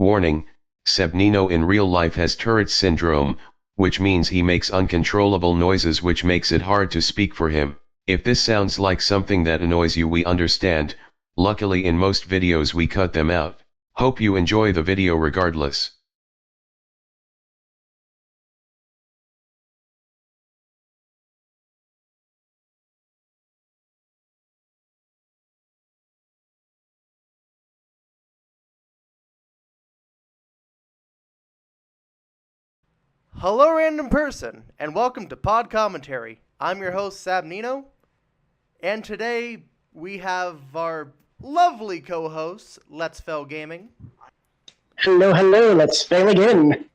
Warning, Sab Nino in real life has Tourette's syndrome, which means he makes uncontrollable noises which makes it hard to speak for him. If this sounds like something that annoys you, we understand. Luckily in most videos we cut them out. Hope you enjoy the video regardless. Hello random person, and welcome to Pod Commentary. I'm your host Sab Nino, and today we have our lovely co-host, Let's Fail Gaming. Hello, let's fail again.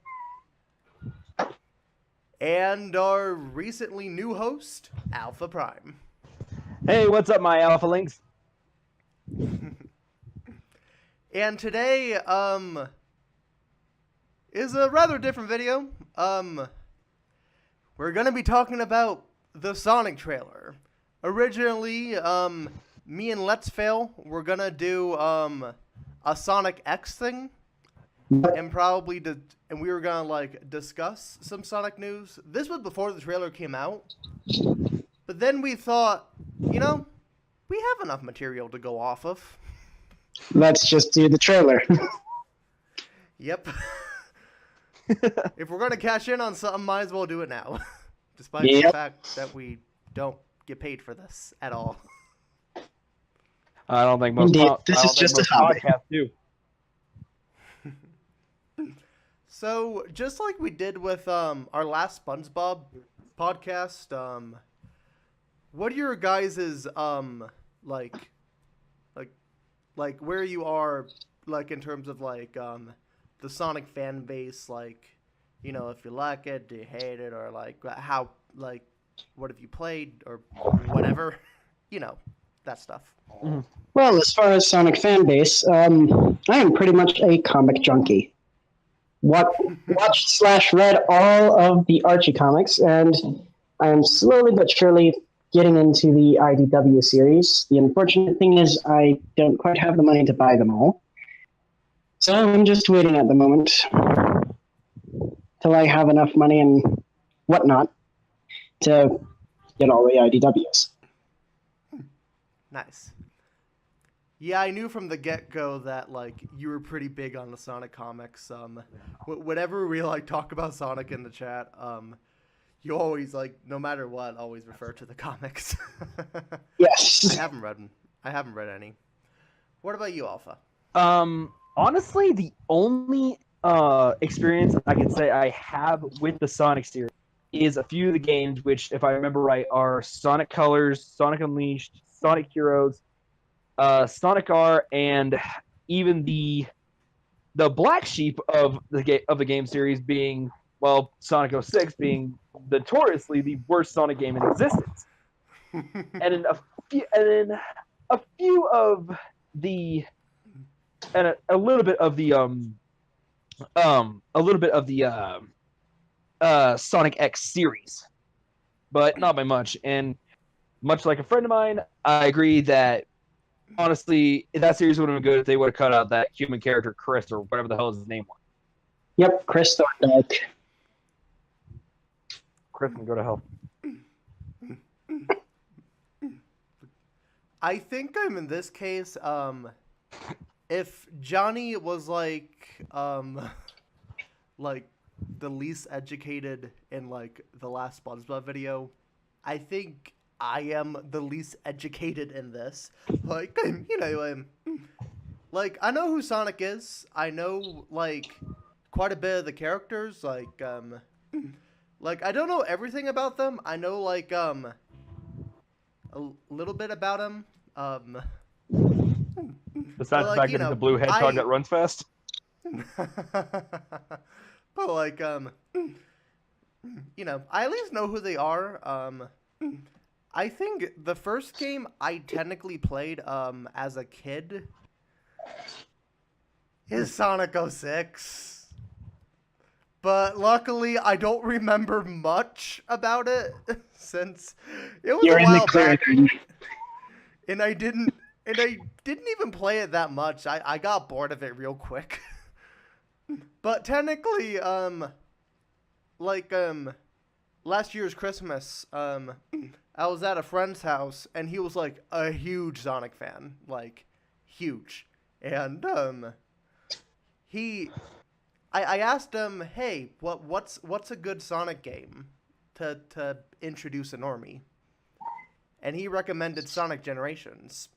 And our recently new host, Alpha Prime. Hey, what's up, my Alpha Links? And today, is a rather different video. We're gonna be talking about the Sonic trailer. Originally, me and Let's Fail were gonna do a Sonic X thing, and we were gonna discuss some Sonic news. This was before the trailer came out, but then we thought, we have enough material to go off of. Let's just do the trailer. Yep. If we're gonna cash in on something, might as well do it now. Despite the fact that we don't get paid for this at all. I don't think most This is just a hobby. podcasts do. So, just like we did with our last SpongeBob podcast, what are your guys' like where you are in terms of the Sonic fan base, if you like it, do you hate it, or how what have you played or whatever, that stuff. Well, as far as Sonic fan base, I am pretty much a comic junkie. Watched/read all of the Archie comics, and I am slowly but surely getting into the IDW series. The unfortunate thing is I don't quite have the money to buy them all. So I'm just waiting at the moment till I have enough money and whatnot to get all the IDWs. Nice. Yeah, I knew from the get-go that you were pretty big on the Sonic comics. Whenever we talk about Sonic in the chat, you always no matter what, always refer to the comics. Yes. I haven't read any. What about you, Alpha? Honestly, the only experience I can say I have with the Sonic series is a few of the games, which, if I remember right, are Sonic Colors, Sonic Unleashed, Sonic Heroes, Sonic R, and even the black sheep of the game series being, Sonic 06 being notoriously the worst Sonic game in existence. and then a few of the and a little bit of the Sonic X series, but not by much. And much like a friend of mine, I agree that honestly, that series would have been good if they would have cut out that human character Chris or whatever the hell his name was. Yep, Chris Thorndike. Chris can go to hell. I think I'm in this case. If Johnny was the least educated in the last SpongeBob video, I think I am the least educated in this. I know who Sonic is. I know quite a bit of the characters. I don't know everything about them. I know a little bit about them. Besides the fact that he's a blue hedgehog that runs fast. But I at least know who they are. I think the first game I technically played as a kid is Sonic 06. But luckily I don't remember much about it since it was a while back. And I didn't even play it that much. I got bored of it real quick. But technically, last year's Christmas, I was at a friend's house, and he was, like, a huge Sonic fan. Like, huge. And, I asked him, hey, what's a good Sonic game to introduce a normie? And he recommended Sonic Generations.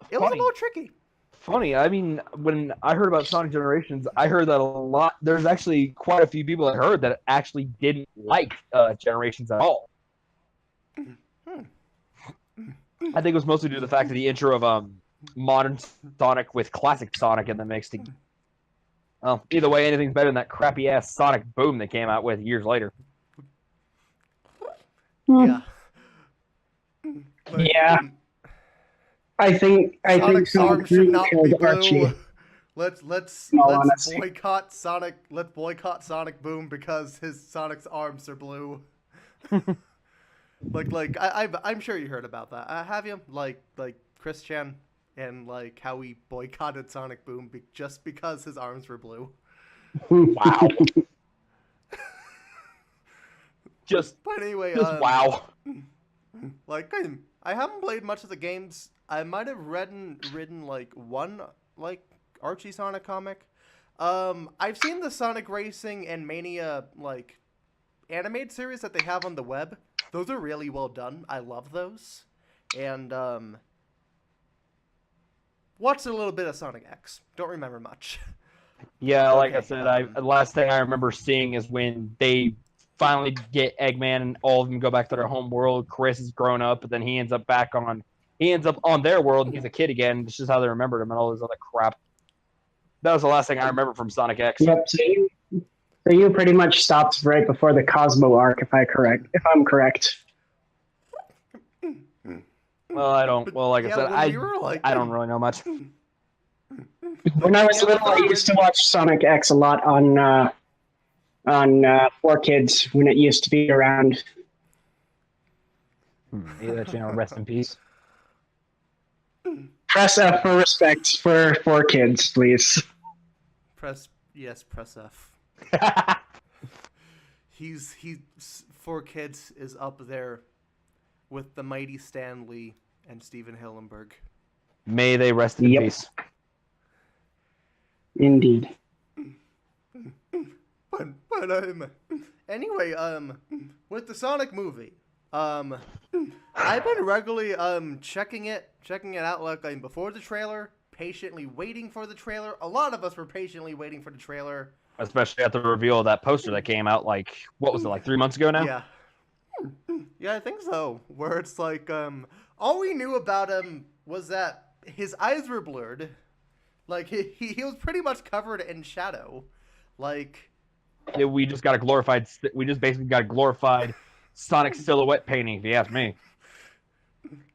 It was a little tricky. Funny, I mean, when I heard about Sonic Generations, I heard that a lot. There's actually quite a few people I heard that actually didn't like Generations at all. I think it was mostly due to the fact that the intro of modern Sonic with classic Sonic in the mix. Well, either way, anything's better than that crappy ass Sonic Boom they came out with years later. Yeah. Yeah. I think Sonic's arm should not be blue. Archie. Let's honesty. boycott Sonic. Let's boycott Sonic Boom because Sonic's arms are blue. I'm sure you heard about that. Have you? Like Chris Chan and like how he boycotted Sonic Boom just because his arms were blue. Wow. But anyway, wow. Like I haven't played much of the games. I might have ridden like one like Archie Sonic comic. I've seen the Sonic Racing and Mania like animated series that they have on the web. Those are really well done. I love those. And watched a little bit of Sonic X. Don't remember much. Yeah, like Okay, I said, the last thing I remember seeing is when they finally get Eggman and all of them go back to their home world. Chris is grown up, but then he ends up on their world, and he's a kid again. It's just how they remembered him and all this other crap. That was the last thing I remember from Sonic X. Yep. So you pretty much stopped right before the Cosmo arc, if I'm correct. Well, I don't. Well, like I said, I don't really know much. When I was little, I used to watch Sonic X a lot on 4Kids when it used to be around. Rest in peace. Press F for respect for 4Kids, please. Press F. He's 4Kids is up there with the mighty Stan Lee and Steven Hillenburg. May they rest in peace. Indeed. But anyway, with the Sonic movie, I've been regularly checking it out like before the trailer, patiently waiting for the trailer. A lot of us were patiently waiting for the trailer. Especially at the reveal of that poster that came out like, what was it, like 3 months ago now? Yeah. Yeah, I think so. Where it's like, all we knew about him was that his eyes were blurred. Like, he was pretty much covered in shadow. Like... Yeah, we just basically got a glorified Sonic silhouette painting, if you ask me.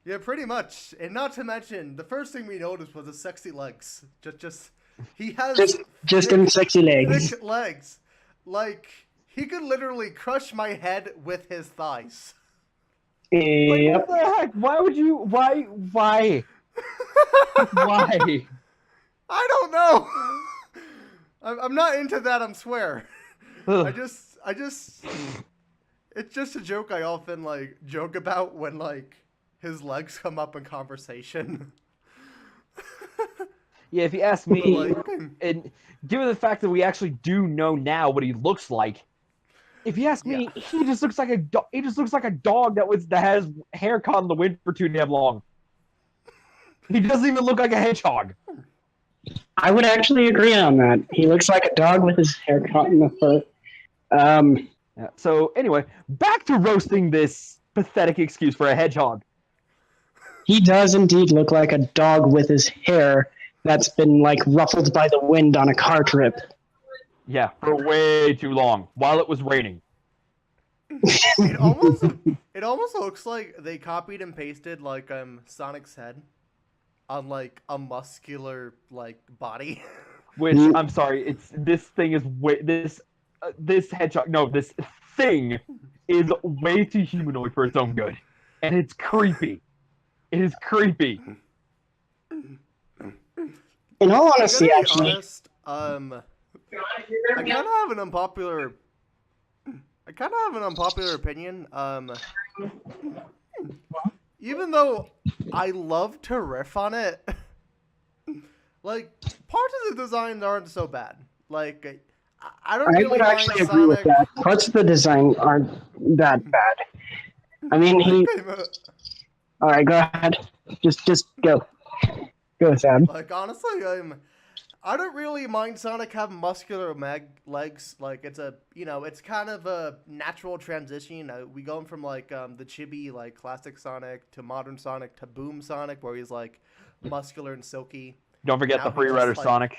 Yeah, pretty much. And not to mention, the first thing we noticed was his sexy legs. He has... Just them sexy legs. Thick legs. Like... He could literally crush my head with his thighs. Yep. What the heck? Why would you? Why? Why? I don't know. I'm not into that. I swear. I just. It's just a joke I often joke about when his legs come up in conversation. Yeah, if you ask me, and given the fact that we actually do know now what he looks like. If you ask me, he just looks like a dog that has hair caught in the wind for too damn long. He doesn't even look like a hedgehog. I would actually agree on that. He looks like a dog with his hair caught in the fur. Yeah, so anyway, back to roasting this pathetic excuse for a hedgehog. He does indeed look like a dog with his hair that's been ruffled by the wind on a car trip. Yeah, for way too long while it was raining. It almost looks like they copied and pasted Sonic's head on a muscular body. Which I'm sorry, this thing is this hedgehog. No, this thing is way too humanoid for its own good, and it's creepy. It is creepy. In all honesty, actually. Honest, I kind of have an unpopular. I kind of have an unpopular opinion. Even though I love to riff on it, like parts of the designs aren't so bad. Like I don't I really would mind actually agree with Sonic. that. Parts of the design aren't that bad. I mean, All right, go ahead. Just go. Go, Sam. Like honestly, I don't really mind Sonic having muscular legs. Like it's kind of a natural transition. We going from like the chibi like classic Sonic to modern Sonic to Boom Sonic, where he's like muscular and silky. Don't forget Now the he free just, rider like- Sonic.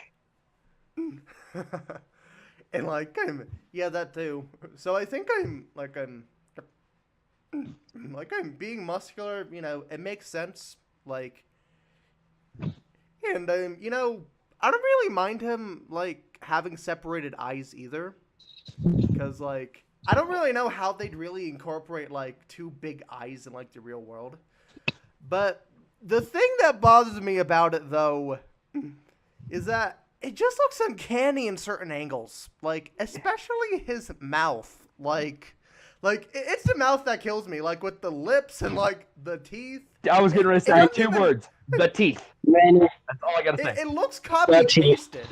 And like yeah, that too. So I think I'm being muscular. It makes sense. Like, and I don't really mind him like having separated eyes either, because like I don't really know how they'd really incorporate like two big eyes in like the real world. But the thing that bothers me about it though is that it just looks uncanny in certain angles, like especially his mouth. Like it's the mouth that kills me, like with the lips and like the teeth. I was going to say two words: the teeth. Man, That's all I gotta say. It looks copy pasted.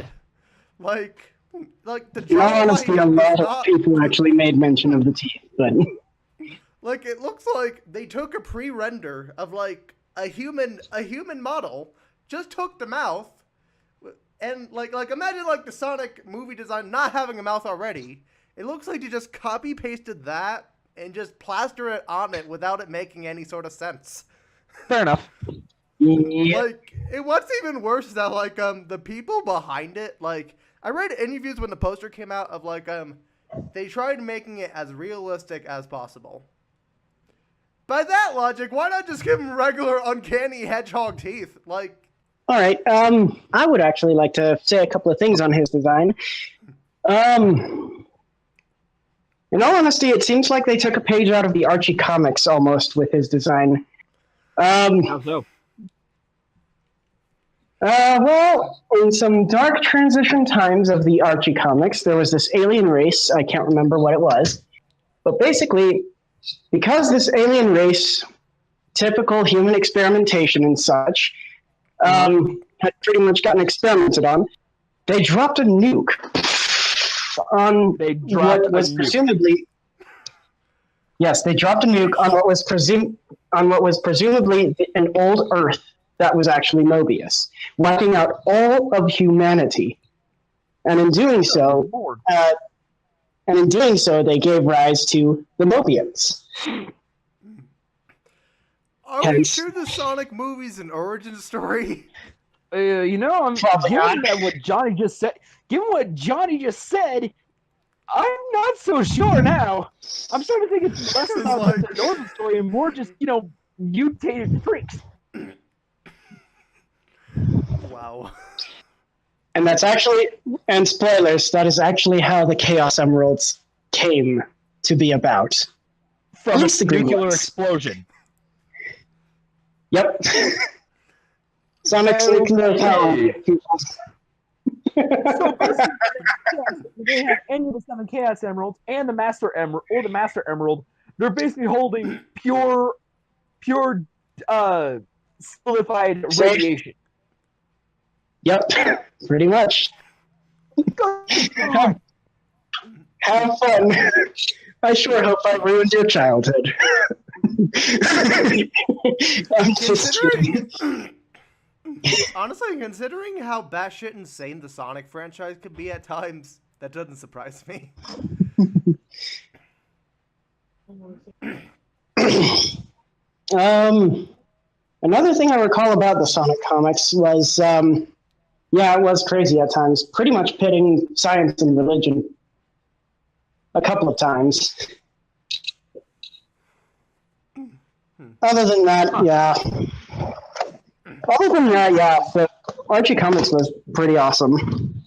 Like the in all honesty, a jawline lot is of not. people actually made mention of the teeth, but Like it looks like they took a pre-render of like a human model, just took the mouth, and like imagine like the Sonic movie design not having a mouth already. It looks like you just copy pasted that and just plaster it on it without it making any sort of sense. Fair enough. yeah. Like what's even worse is that like the people behind it, like I read interviews when the poster came out of like they tried making it as realistic as possible. By that logic, why not just give him regular uncanny hedgehog teeth? Like, All right. I would actually like to say a couple of things on his design. In all honesty, it seems like they took a page out of the Archie comics almost with his design. How so? Well, in some dark transition times of the Archie comics, there was this alien race. I can't remember what it was. But basically, because this alien race, typical human experimentation and such, had pretty much gotten experimented on, they dropped a nuke on what was presumably... Yes, they dropped a nuke on what was presumably an old Earth that was actually Mobius, wiping out all of humanity. And in doing so, they gave rise to the Mobians. are we sure the Sonic movie's an origin story? I'm Probably given not. that what Johnny just said. Given what Johnny just said, I'm not so sure now. I'm starting to think it's less about like- an origin story and more just mutated freaks. Wow. And that's actually, and spoilers, that is actually how the Chaos Emeralds came to be about. From At a least the green nuclear ones. explosion. Yep. Sonic's Okay. nuclear power. So basically, they have any of the 7 Chaos Emeralds and the Master Emerald, or the Master Emerald. They're basically holding pure solidified radiation. Yep, pretty much. Have fun. I sure hope I ruined your childhood. I'm just kidding. Honestly, considering how batshit insane the Sonic franchise could be at times, that doesn't surprise me. Another thing I recall about the Sonic comics was, it was crazy at times, pretty much pitting science and religion a couple of times. Other than that, the Archie comics was pretty awesome.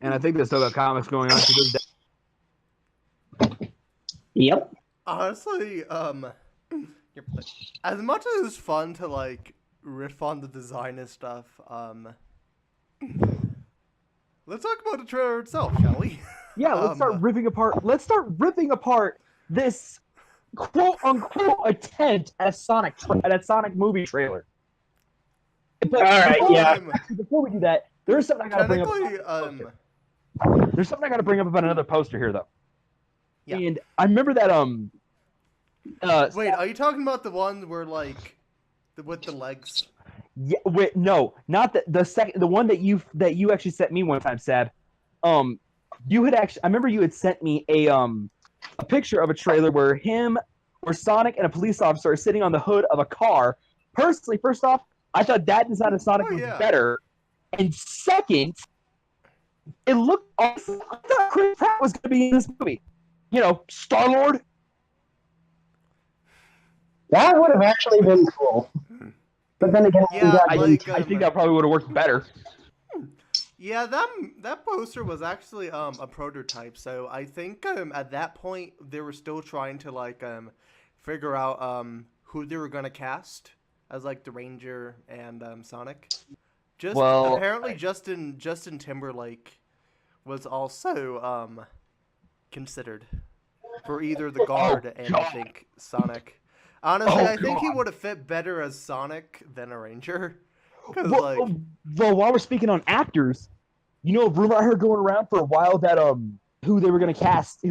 And I think they still got comics going on to this day. Yep. Honestly, as much as it's fun to like riff on the design and stuff, let's talk about the trailer itself, shall we? Yeah, let's start ripping apart. Let's start ripping apart this quote unquote attempt at a Sonic movie trailer. But All right, yeah. Before we do that, there's something I gotta bring up. There's something I gotta bring up about another poster here, though. Yeah. And I remember that wait, are you talking about the one where like with the legs? Yeah, wait, no, not the one that you actually sent me one time, Sab. You had actually, I remember you had sent me a picture of a trailer where Sonic and a police officer are sitting on the hood of a car. Personally, first off, I thought that design of Sonic was better, and second, it looked awesome. I thought Chris Pratt was going to be in this movie. You know, Star-Lord. That would have actually been cool. But then again, I think that probably would have worked better. Yeah, that poster was actually a prototype, so I think at that point they were still trying to like figure out who they were gonna cast as like the Ranger and Sonic. Apparently Justin Timberlake was also considered for either the guard and I think Sonic. Honestly, I think he would have fit better as Sonic than a Ranger. Well, while we're speaking on actors, you know, a rumor I heard going around for a while that who they were going to cast as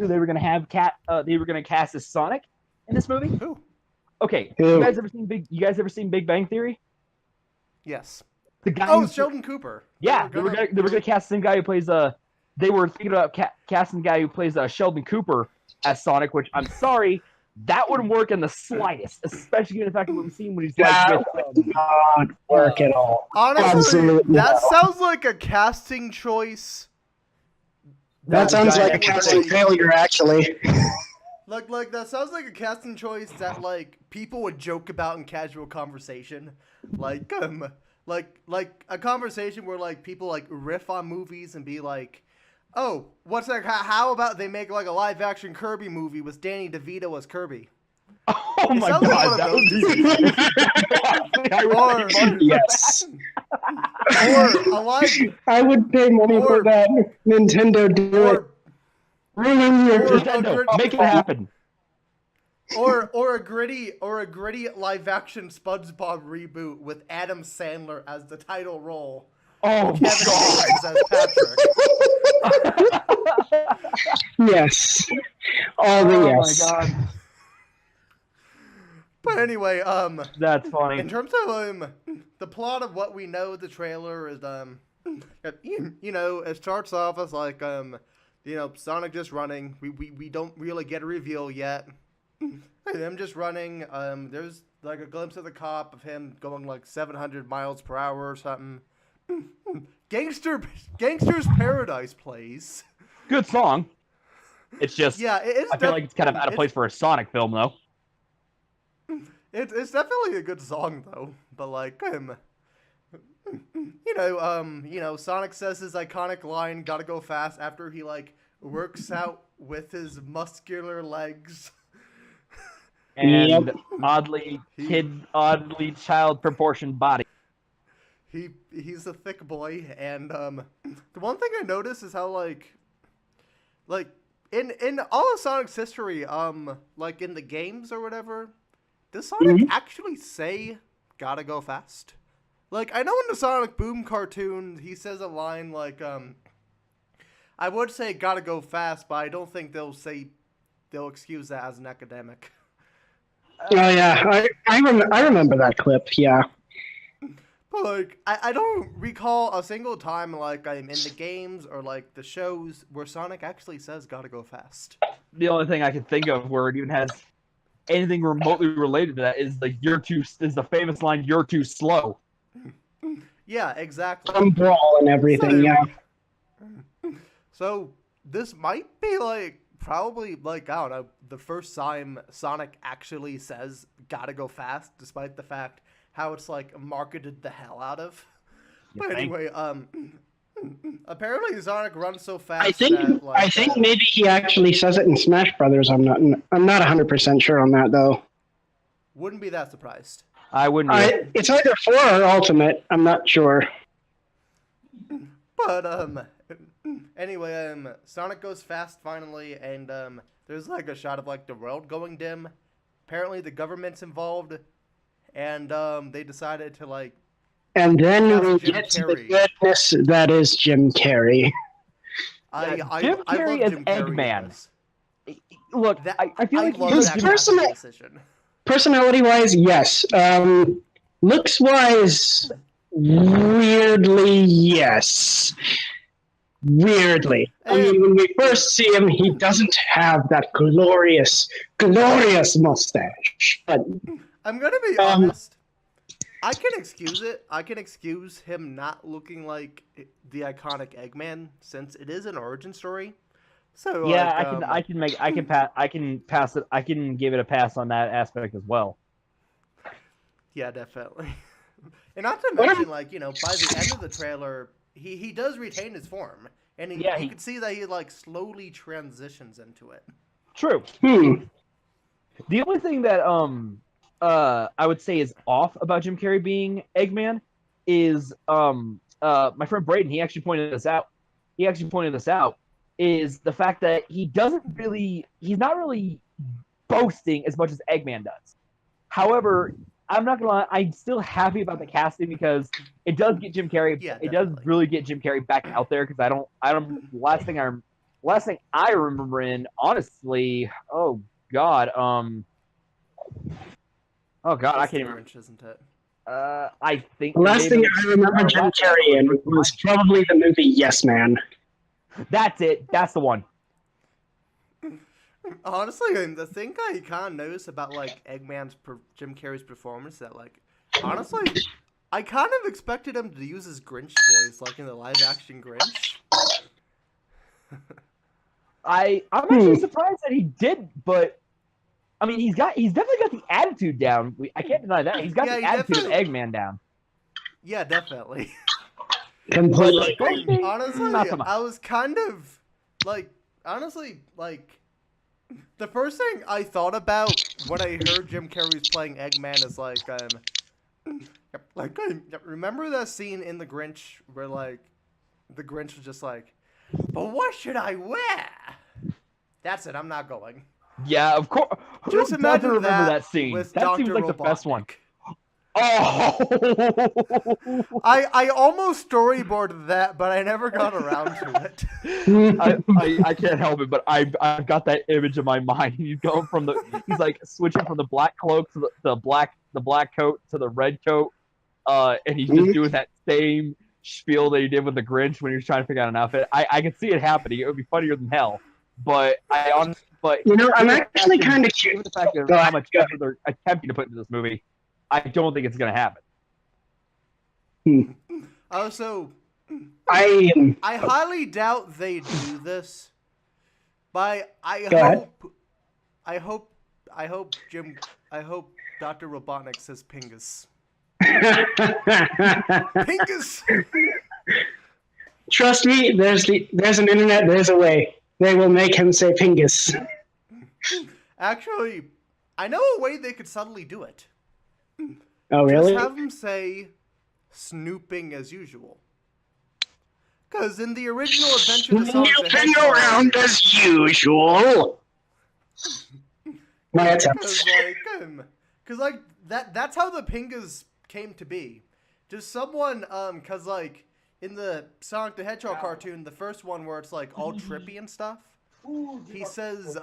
Sonic in this movie. Who? Okay, Who? you guys ever seen Big Bang Theory? Yes. The guy. Sheldon Cooper. Yeah, they were gonna cast the same guy who plays They were thinking about casting the guy who plays Sheldon Cooper as Sonic, which I'm sorry. That wouldn't work in the slightest, especially given the fact that we've seen when he's like that would not work at all. Honestly, Absolutely that not. sounds like a casting choice. That sounds like a casting failure, actually. Like that sounds like a casting choice that like people would joke about in casual conversation, like a conversation where like people like riff on movies and be like, oh, what's like? How about they make like a live action Kirby movie with Danny DeVito as Kirby? Oh my god, that would be yes. Or a live. I would pay money for that. Nintendo, do it. Ruin your Nintendo, make it happen. Or a gritty live action SpongeBob reboot with Adam Sandler as the title role. Oh Kevin god. James as Patrick. Yes. All the yes. Oh my god. But anyway, That's funny. in terms of the plot of what we know, the trailer is you know, it starts off as like you know, Sonic just running. We don't really get a reveal yet. Him just running. There's like a glimpse of the cop of him going like 700 miles per hour or something. Gangster's Paradise plays. Good song. It's just I feel like it's kind of out of place for a Sonic film, though. It's definitely a good song though, but like you know, Sonic says his iconic line, "Gotta go fast," after he like works out with his muscular legs. And oddly child proportioned body. He's a thick boy, and the one thing I noticed is how like in all of Sonic's history, like in the games or whatever, does Sonic actually say "gotta go fast"? Like, I know in the Sonic Boom cartoon, he says a line like, I would say "gotta go fast," but I don't think they'll excuse that as an academic. Oh yeah, I remember that clip. Yeah. But like, I don't recall a single time like I'm in the games or like the shows where Sonic actually says "gotta go fast." The only thing I can think of where it even has anything remotely related to that is like is the famous line "You're too slow." Yeah, exactly. Some brawl and everything. Yeah. So this might be like probably like I don't know the first time Sonic actually says "gotta go fast," despite the fact how it's like marketed the hell out of. But anyway, apparently Sonic runs so fast. I think maybe he actually says it in Smash Brothers. I'm not 100% sure on that though. Wouldn't be that surprised. I wouldn't. It's either 4 or Ultimate. I'm not sure. But Anyway, Sonic goes fast finally, and there's like a shot of like the world going dim. Apparently, the government's involved, and they decided to like. And then cast we Jim get to Carrey. the goodness that is Jim Carrey. Jim I Carrey love as Jim Carrey in Eggman. this. Look, I feel like love his that personal- decision. Personality-wise, yes. Looks-wise, weirdly, yes. Weirdly. I mean, when we first see him, he doesn't have that glorious, glorious mustache. But I'm gonna be honest. I can excuse it. I can excuse him not looking like the iconic Eggman since it is an origin story. So yeah, like, I can pass it. I can give it a pass on that aspect as well. Yeah, definitely. And not to mention, like, you know, by the end of the trailer, he does retain his form, and you can see that he like slowly transitions into it. True. The only thing that I would say is off about Jim Carrey being Eggman is my friend Braden. He actually pointed this out. Is the fact that he's not really boasting as much as Eggman does. However, I'm not gonna lie, I'm still happy about the casting because it does get Jim Carrey. Yeah, it does really get Jim Carrey back out there because I don't. Last thing I remember in, honestly, I can't even. Grinch, isn't it? I think the last thing I remember Jim Carrey in was probably the movie Yes Man. That's it. That's the one. Honestly, the thing I kind of noticed about like Jim Carrey's performance that like, honestly, I kind of expected him to use his Grinch voice like in the live action Grinch. I'm actually surprised that he did, but I mean, he's definitely got the attitude down. I can't deny that. He's got the attitude of Eggman down. Yeah, definitely. Completely. Honestly, I was kind of like, the first thing I thought about when I heard Jim Carrey was playing Eggman is remember that scene in The Grinch where like the Grinch was just like, but what should I wear? That's it. I'm not going. Yeah, of course. Just imagine remember that scene. That seems like the best one. Oh! I almost storyboarded that, but I never got around to it. I can't help it, but I've got that image in my mind. He's going he's like switching from the black cloak to the black coat to the red coat, and he's just doing that same spiel that he did with the Grinch when he was trying to figure out an outfit. I could see it happening. It would be funnier than hell. But I'm actually kind of curious. Given the fact of how much effort they're attempting to put into this movie, I don't think it's going to happen. Also, I highly doubt they do this. But I hope Dr. Robotnik says Pingus. Pingus. Trust me, there's an internet, there's a way. They will make him say Pingus. Actually, I know a way they could subtly do it. Oh, really? Just have him say snooping as usual. Because in the original Adventure of Sonic the Snooping Hedgehog, around as usual. My attempt. Because that's how the Pingas came to be. Just someone, because like in the Sonic the Hedgehog cartoon, the first one where it's like all trippy and stuff, he says,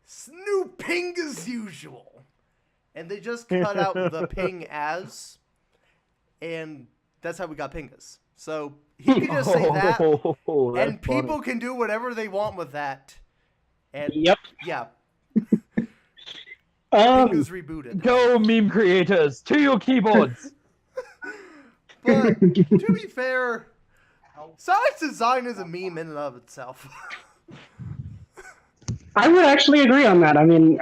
snooping as usual. And they just cut out the ping as, and that's how we got Pingas. So he can just say that, and people can do whatever they want with that. And yep. Yeah. Pingas rebooted. Go, meme creators, to your keyboards. But to be fair, Sonic's design is a meme in and of itself. I would actually agree on that. I mean,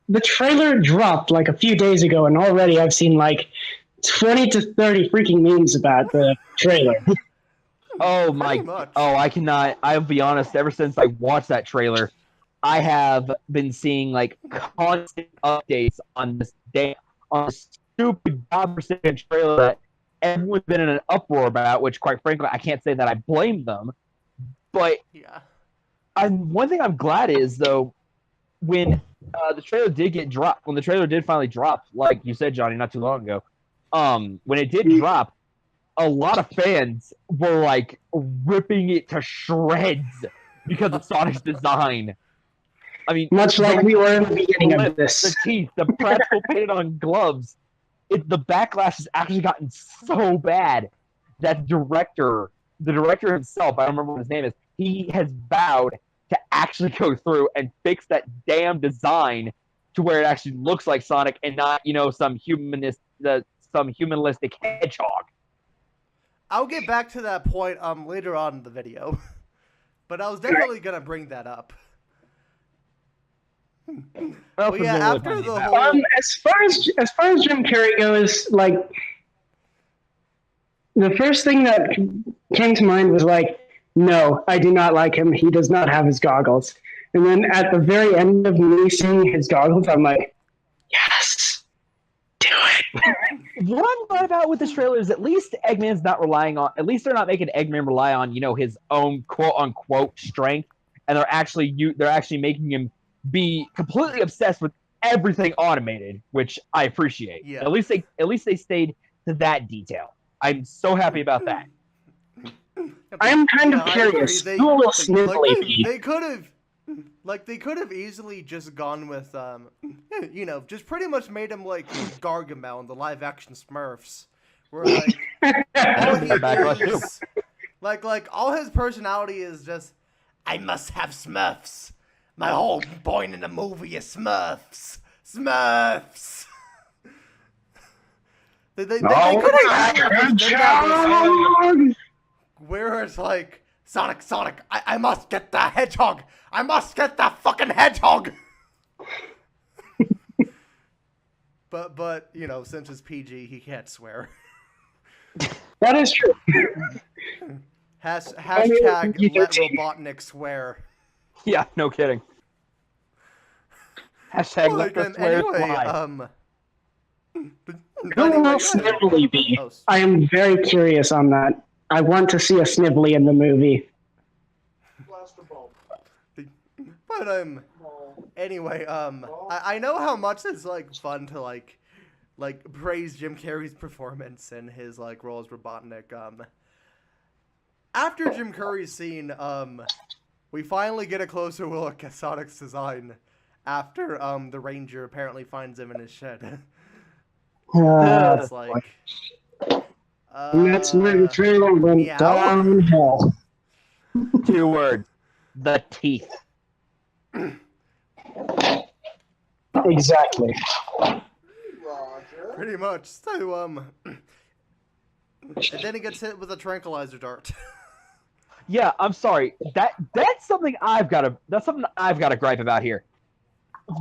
the trailer dropped like a few days ago, and already I've seen like 20 to 30 freaking memes about the trailer. Oh my! Oh, I cannot. I'll be honest. Ever since I watched that trailer, I have been seeing like constant updates on this stupid godforsaken trailer that everyone's been in an uproar about, which, quite frankly, I can't say that I blame them. But Yeah. one thing I'm glad is, though, when the trailer did get dropped, when the trailer did finally drop, like you said, Johnny, not too long ago, when it did drop, a lot of fans were like ripping it to shreds because of Sonic's design. I mean, Much like we were in the beginning of this. The teeth, the practical painted on gloves. The backlash has actually gotten so bad that the director himself, I don't remember what his name is, he has vowed to actually go through and fix that damn design to where it actually looks like Sonic and not, some humanistic hedgehog. I'll get back to that point later on in the video, but I was definitely gonna bring that up. Well, yeah, after the whole as far as Jim Carrey goes, like the first thing that came to mind was like, no, I do not like him. He does not have his goggles. And then at the very end of me seeing his goggles, I'm like, yes, do it. What I'm glad about with this trailer is at least Eggman's not relying on. At least they're not making Eggman rely on his own quote unquote strength, and they're actually making him be completely obsessed with everything automated, which I appreciate. Yeah. At least they stayed to that detail. I'm so happy about that. I am kind of curious. They, Who will snivelly they could have easily just gone with just pretty much made him like Gargamel in the live action Smurfs, where all he is, like all his personality is just, I must have Smurfs. My whole point in the movie is Smurfs. Smurfs. They could have where it's like, Sonic, I must get the hedgehog. I must get the fucking hedgehog. but since it's PG, he can't swear. That is true. Hashtag let Robotnik swear. Yeah, no kidding. Hashtag let the swear fly. Who will Snively be? I am very curious on that. I want to see a Snively in the movie. But anyway, I know how much it's like fun to like praise Jim Carrey's performance and his like role as Robotnik. After Jim Carrey's scene, we finally get a closer look at Sonic's design after the Ranger apparently finds him in his shed. It's like that's where the trailer went downhill. 2 words. The teeth. Exactly. Pretty much. So and then he gets hit with a tranquilizer dart. Yeah, I'm sorry. That's something I've got to gripe about here.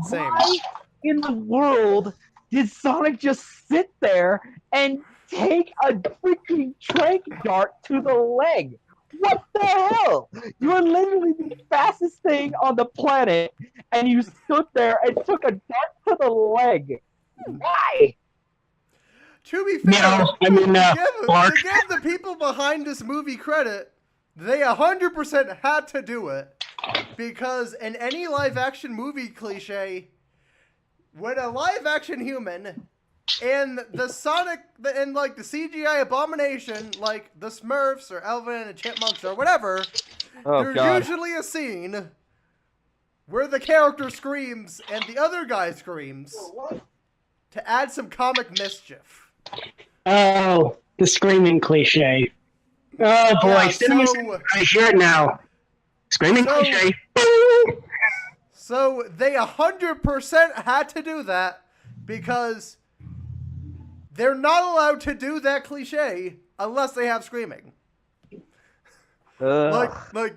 Same. Why in the world did Sonic just sit there and take a freaking trank dart to the leg? What the hell? You are literally the fastest thing on the planet, and you stood there and took a dart to the leg. Why? To be fair, to give the people behind this movie credit, they 100% had to do it. Because in any live-action movie cliche, when a live-action human and the Sonic, the CGI abomination, like the Smurfs or Elvin and the Chipmunks or whatever, there's usually a scene where the character screams and the other guy screams to add some comic mischief. Oh, the screaming cliche. Oh boy, I hear it now. Screaming cliche. So they 100% had to do that because they're not allowed to do that cliche unless they have screaming. Like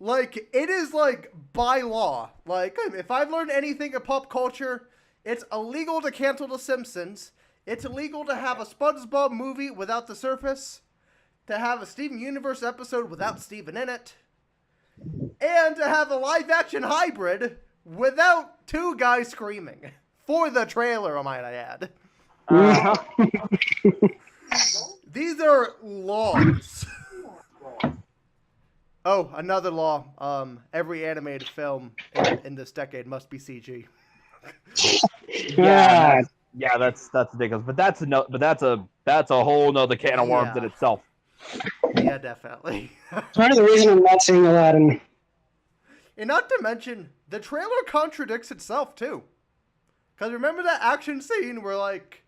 it is like by law. Like if I've learned anything in pop culture, it's illegal to cancel The Simpsons. It's illegal to have a SpongeBob movie without the surface, to have a Steven Universe episode without Steven in it, and to have a live-action hybrid without 2 guys screaming. For the trailer, might I add. These are laws. Oh, another law. Every animated film in this decade must be CG. Yeah, that's ridiculous. But that's a whole nother can of worms in Yeah. itself. Yeah, definitely. Part of the reason I'm not seeing Aladdin. And not to mention, the trailer contradicts itself too. Cause remember that action scene where like,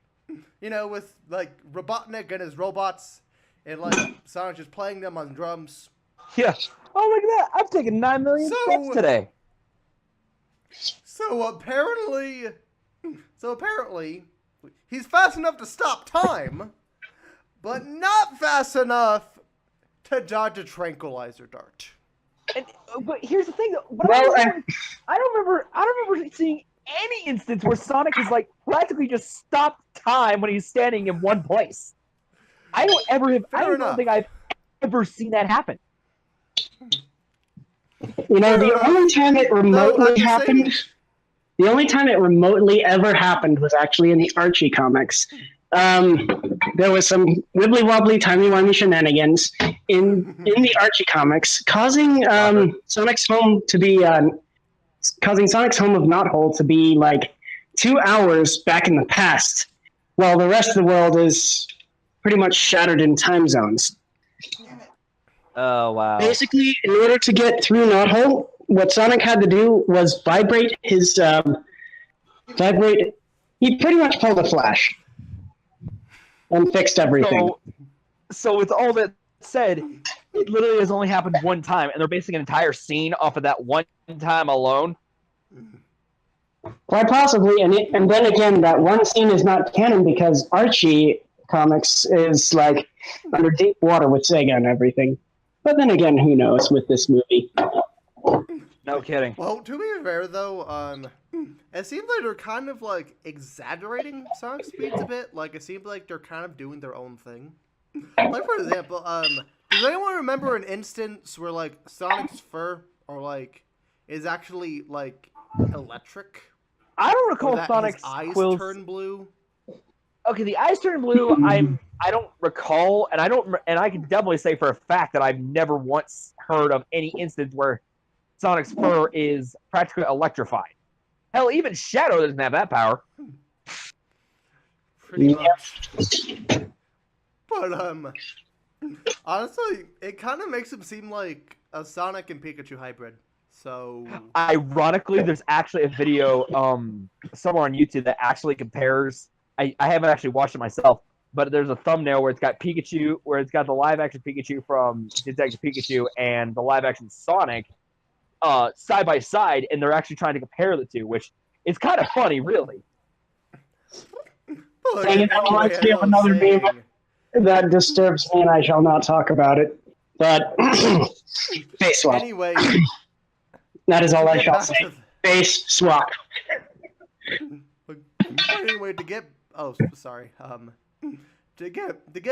with like Robotnik and his robots, and like Sonic just playing them on drums. Yeah. Oh, look at that! I've taken 9 million steps today. So apparently, he's fast enough to stop time, but not fast enough to dodge a tranquilizer dart. But here's the thing, though. I don't remember seeing any instance where Sonic has like practically just stopped time when he's standing in one place. I don't think I've ever seen that happen. The only time it remotely happened, the only time it remotely ever happened was actually in the Archie comics. There was some wibbly wobbly timey wimey shenanigans in the Archie comics, causing Sonic's home to be causing Sonic's home of Knothole to be like 2 hours back in the past, while the rest of the world is pretty much shattered in time zones. Oh wow! Basically, in order to get through Knothole, what Sonic had to do was vibrate his He pretty much pulled a Flash and fixed everything. So with all that said, it literally has only happened one time, and they're basing an entire scene off of that one time alone. Quite possibly, and then again, that one scene is not canon because Archie comics is like under deep water with Sega and everything. But then again, who knows with this movie? No kidding. Well, to be fair though, it seems like they're kind of like exaggerating Sonic speeds a bit. Like it seems like they're kind of doing their own thing. Like for example, does anyone remember an instance where like Sonic's fur is actually like electric? I don't recall Sonic's eyes quills turn blue. Okay, the eyes turn blue. I don't recall, and I can definitely say for a fact that I've never once heard of any instance where Sonic's fur is practically electrified. Hell, even Shadow doesn't have that power. Pretty much. But honestly, it kind of makes him seem like a Sonic and Pikachu hybrid. So ironically, there's actually a video somewhere on YouTube that actually compares. I haven't actually watched it myself, but there's a thumbnail where it's got Pikachu, where it's got the live-action Pikachu from Detective Pikachu and the live-action Sonic side by side, and they're actually trying to compare the two, which is kind of funny, really. Another meme that disturbs me, and I shall not talk about it. But face swap. Anyway, that is all I shall say. Face swap. Anyway, to get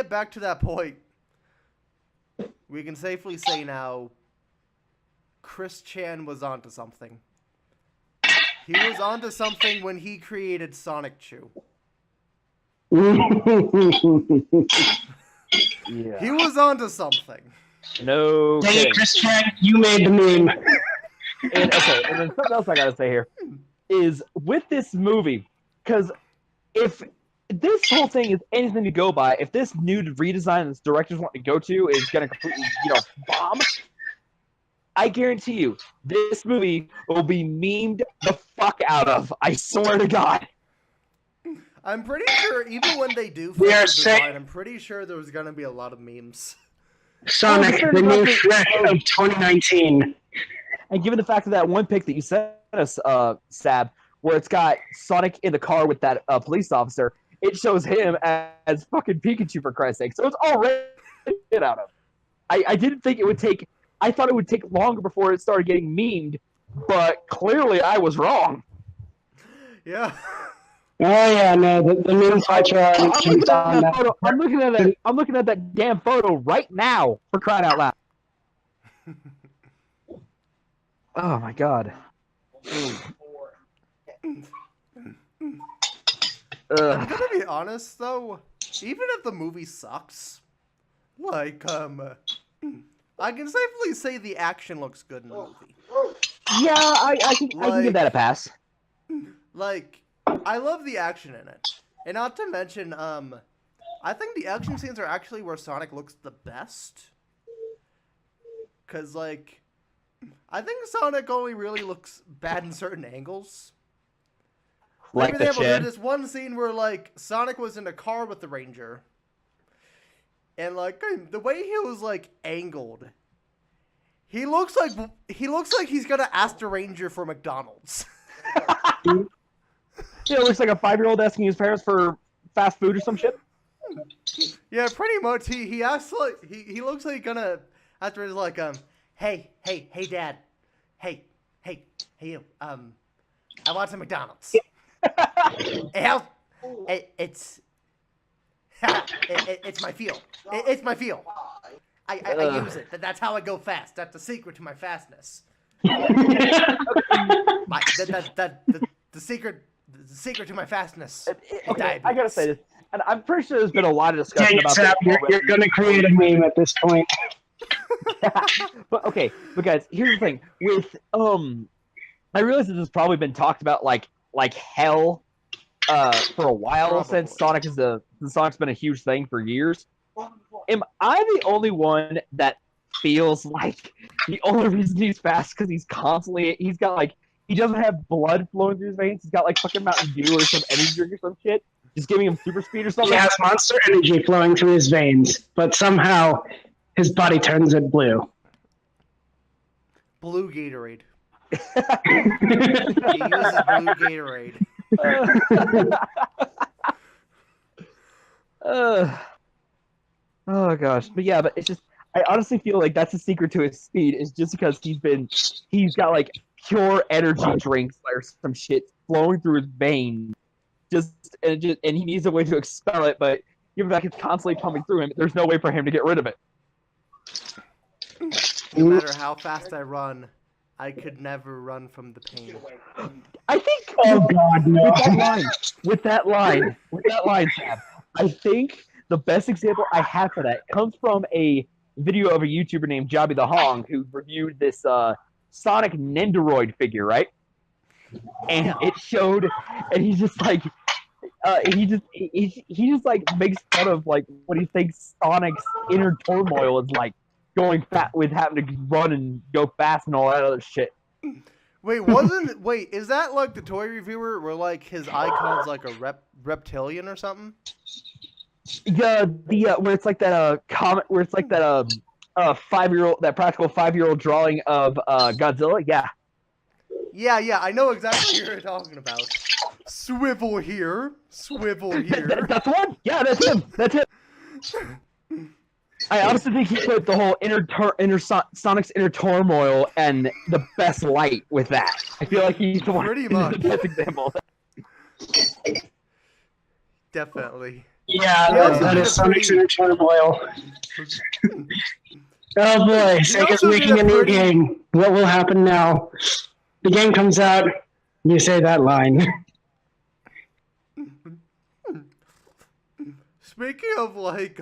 back to that point, we can safely say now, Chris Chan was onto something. He was onto something when he created Sonic Chew. Yeah. He was onto something. No kidding. Hey, Chris Chan, you made the meme. And then something else I gotta say here is with this movie, because if this whole thing is anything to go by, if this new redesign this directors want to go to is gonna completely, bomb, I guarantee you, this movie will be memed the fuck out of. I swear to God. I'm pretty sure even when they do design, I'm pretty sure there's gonna be a lot of memes. Sonic, the new Shrek of 2019. And given the fact of that one pic that you sent us, Sab, where it's got Sonic in the car with that police officer, it shows him as fucking Pikachu, for Christ's sake. So it's already get out of. I didn't think it would take. I thought it would take longer before it started getting memed, but clearly I was wrong. Yeah. Oh yeah, no, the meme culture. I'm looking at that damn photo right now, for crying out loud. Oh my God. I'm gonna be honest though. even if the movie sucks, like, I can safely say the action looks good in the movie. Yeah, I can give that a pass. Like, I love the action in it. And not to mention, I think the action scenes are actually where Sonic looks the best. Because, like, I think Sonic only really looks bad in certain angles. Like For the example, chin. there's this one scene where, like, Sonic was in a car with the Ranger. And, like, the way he was, like, angled, he looks like he's gonna ask the Ranger for McDonald's. It looks like a 5-year-old asking his parents for fast food or some shit. Yeah, pretty much. He acts like he looks like gonna after he's like hey dad, hey you I want some McDonald's. It's it's my fuel. It's my fuel. I use it. That's how I go fast. That's the secret to my fastness. The secret to my fastness. Okay, I gotta say this, and I'm pretty sure there's been a lot of discussion Dang it, about Sab, this. you're gonna create a meme at this point. but guys, here's the thing. With I realize this has probably been talked about like hell for a while Probably. since Sonic's been a huge thing for years. Am I the only one that feels like the only reason he's fast because he doesn't have blood flowing through his veins. He's got like fucking Mountain Dew or some energy drink or some shit, just giving him super speed or something. He has monster energy flowing through his veins, but somehow his body turns it blue. Blue Gatorade. He uses blue Gatorade. Oh gosh, but yeah, but it's just I honestly feel like that's the secret to his speed is just because he's got like pure energy drinks or some shit flowing through his veins, and he needs a way to expel it, but given that it's constantly pumping through him, there's no way for him to get rid of it. No matter how fast I run, I could never run from the pain. I think. Oh God, no! With that line, Sab, I think the best example I have for that comes from a video of a YouTuber named Jobby the Hong who reviewed this Sonic Nendoroid figure, right? And it showed, and he's just like, he just like makes fun of like what he thinks Sonic's inner turmoil is like, going fat with having to run and go fast and all that other shit. Wait, is that like the toy reviewer where like his icon's like a reptilian or something? Yeah, where it's like that comic, where it's like that 5-year-old, that practical 5-year-old drawing of Godzilla. Yeah, I know exactly what you're talking about. Swivel here. That's the one. Yeah, that's him. I honestly think he put the whole Sonic's inner turmoil and the best light with that. I feel like he's the one. Pretty much. The best example. Definitely. Yeah, that is Sonic's inner turmoil. Oh boy, Sega's making a new game. What will happen now? The game comes out, you say that line. Speaking of like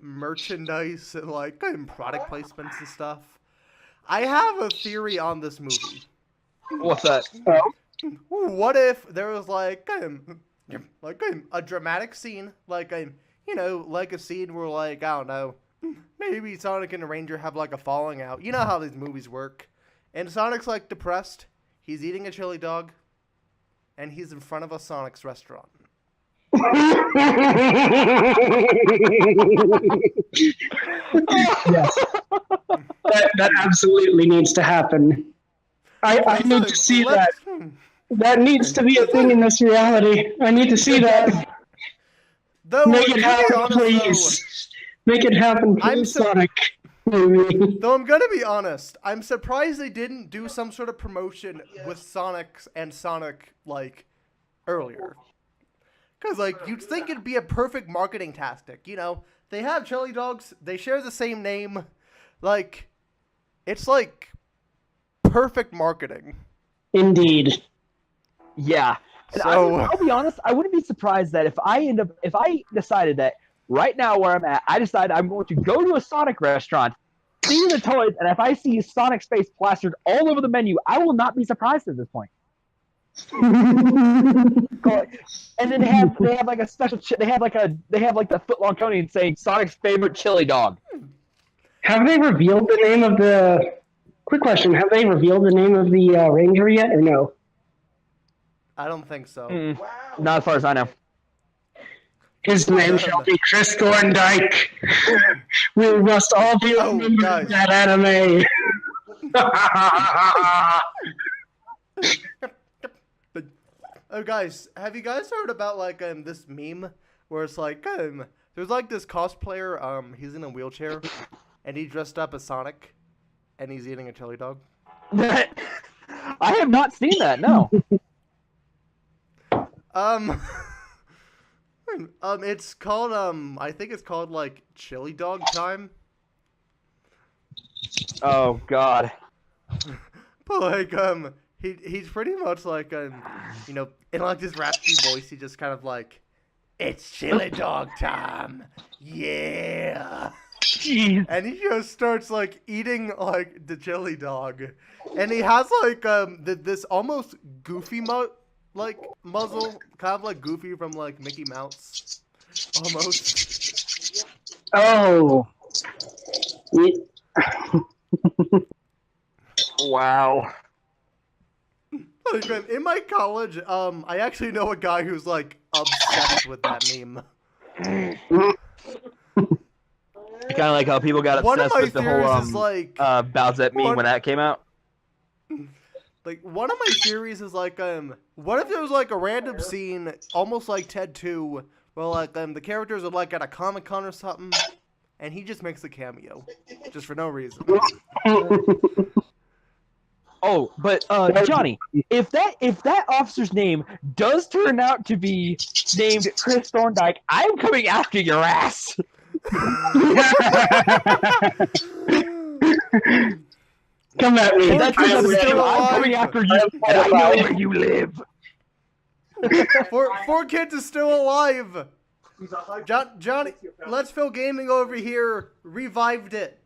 merchandise and like product placements and stuff, I have a theory on this movie. What's that? What if there was like a dramatic scene, like a scene where like, I don't know, maybe Sonic and the Ranger have like a falling out. You know how these movies work. And Sonic's like depressed. He's eating a chili dog, and he's in front of a Sonic's restaurant. Yes. That absolutely needs to happen. I need to see that. That needs to be a thing in this reality. I need to see that. Though, Make it happen, please. Make it happen, please, Sonic. Though I'm gonna be honest, I'm surprised they didn't do some sort of promotion with Sonic and Sonic like earlier. Because like you'd think it'd be a perfect marketing tactic. You know, they have chili dogs, they share the same name, like it's like perfect marketing. Indeed. Yeah. And So I'll be honest, I wouldn't be surprised that if I decided that right now where I'm at, I decide I'm going to go to a Sonic restaurant, see the toys, and if I see Sonic's face plastered all over the menu, I will not be surprised at this point. And then they have like a special they have like the foot-long Conan saying Sonic's favorite chili dog. Have they revealed the name of the? Quick question: have they revealed the name of the ranger yet, or no? I don't think so. Not as far as I know. His name shall be Chris Thorndike. We must all be remembered that anime. Oh, guys, have you guys heard about like this meme where it's like there's like this cosplayer he's in a wheelchair and he dressed up as Sonic and he's eating a chili dog. I have not seen that. No. It's called I think it's called like Chili Dog Time. Oh God. But like he's pretty much like you know, in like this raspy voice he just kind of like, it's chili dog time, yeah. Jeez. And he just starts like eating like the chili dog, and he has like this almost goofy like muzzle, kind of like Goofy from like Mickey Mouse, almost. Oh. Wow. Like, in my college, I actually know a guy who's like obsessed with that meme. Kind of like how people got obsessed with the whole like, Bowsette meme when that came out. Like, one of my theories is like, what if there was like a random scene, almost like Ted 2, where like the characters are like at a Comic-Con or something, and he just makes a cameo, just for no reason. Oh, but Johnny, if that officer's name does turn out to be named Chris Thorndike, I'm coming after your ass. Come at me. I'm coming after you, and I know where you live. Four Kids is still alive. Johnny, Let's Phil Gaming over here revived it